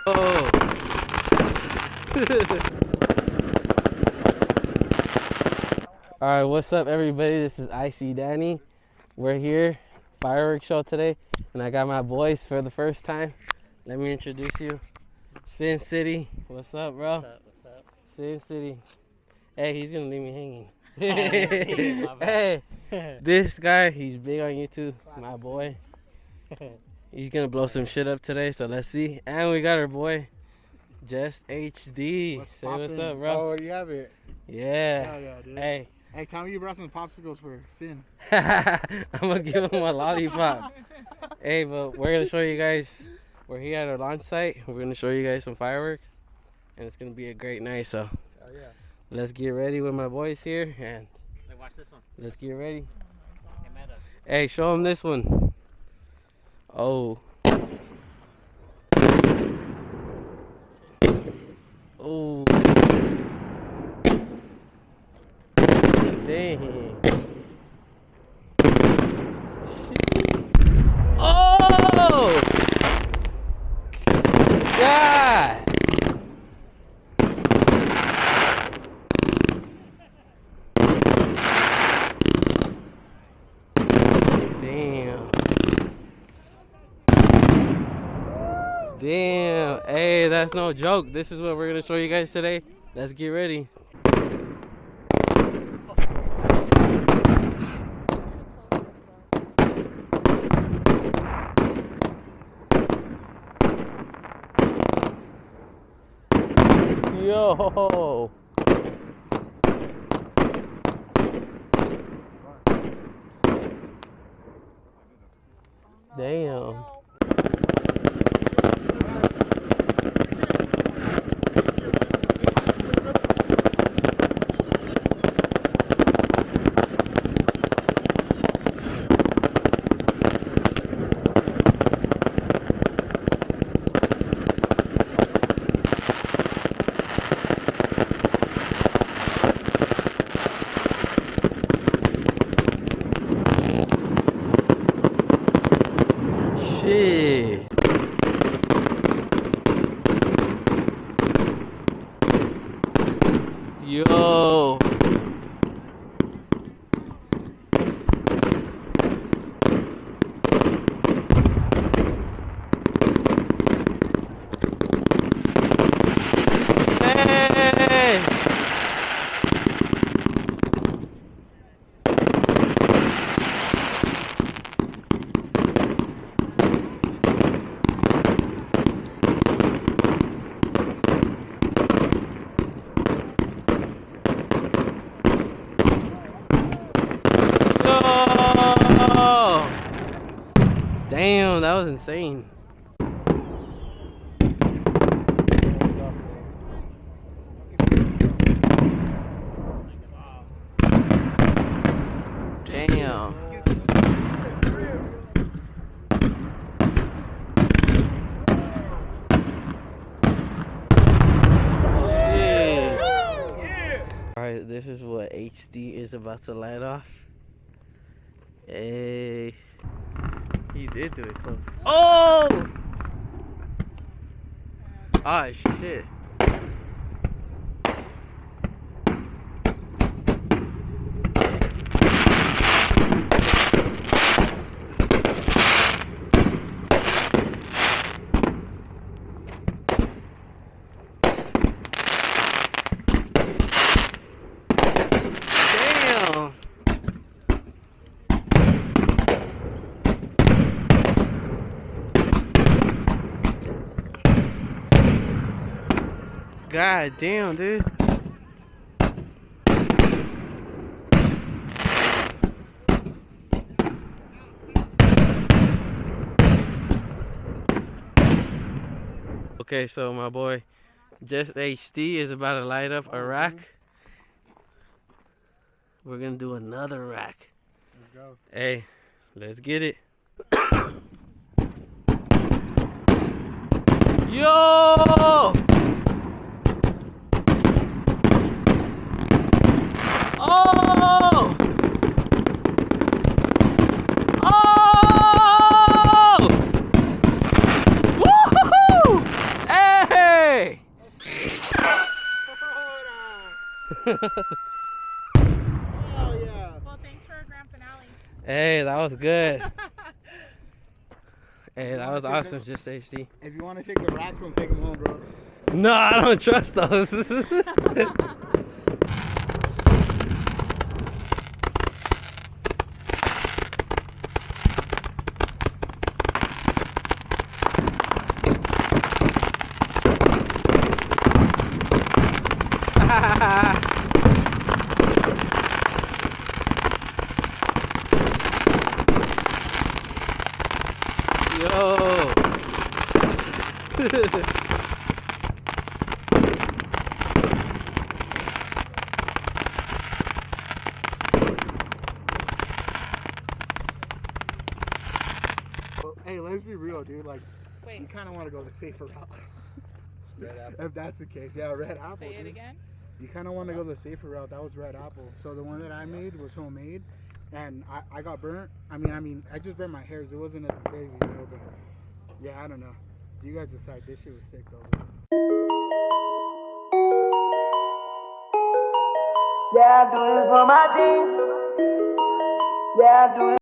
Oh. All right, what's up, everybody? This is icyDanny. We're here, fireworks show today, and I got my boys for the first time. Let me introduce you. Sin City. What's up, bro? What's up? What's up? Sin City. Hey, he's gonna leave me hanging. My bad. Hey, this guy, he's big on YouTube, my boy. He's gonna blow some shit up today, so let's see. And we got our boy, Just HD. Say what's up, bro. Oh, you have it. Yeah. Hell yeah, dude. Hey. Hey, tell me you brought some popsicles for Sin. I'm gonna give him a lollipop. Hey, but we're gonna show you guys. We're here at our launch site. We're gonna show you guys some fireworks, and it's gonna be a great night. So, Yeah. let's get ready with my boys here, and Watch this one. let's get ready. Hey, Hey, show them this one. Oh. Oh. Dang. Oh! God! Damn. Damn. Hey, that's no joke. This is what we're going to show you guys today. Let's get ready. Yo! Damn. Shit. Yo. Hey. Yo. Damn, that was insane. Damn. Shit. Alright, this is what HD is about to light off. Hey. He did do it close. Oh! Ah, shit. Damn. God damn, dude. Okay, so my boy Just HD is about to light up a rack. We're gonna do another rack. Let's go. Hey, let's get it. Yo! Oh! Oh! Oh yeah. Well, thanks for our grand finale. Hey, that was good. All Hey, You that wanna was take awesome, the- just HD. If you want to take the rats one, take them home, bro. No, I don't trust those. Yo. Well, hey, let's be real, dude. Like, you Wait, kind of want to go the safer route. Red apple. If that's the case, yeah, red apple. say it Dude. again. You kind of want to go the safer route. That was red apple. So the one that I made was homemade, and I got burnt. I mean, I just burnt my hairs. It wasn't nothing crazy, you know. But yeah, I don't know. You guys decide. This shit was sick though. Yeah, I do this for my team. Yeah, I do this.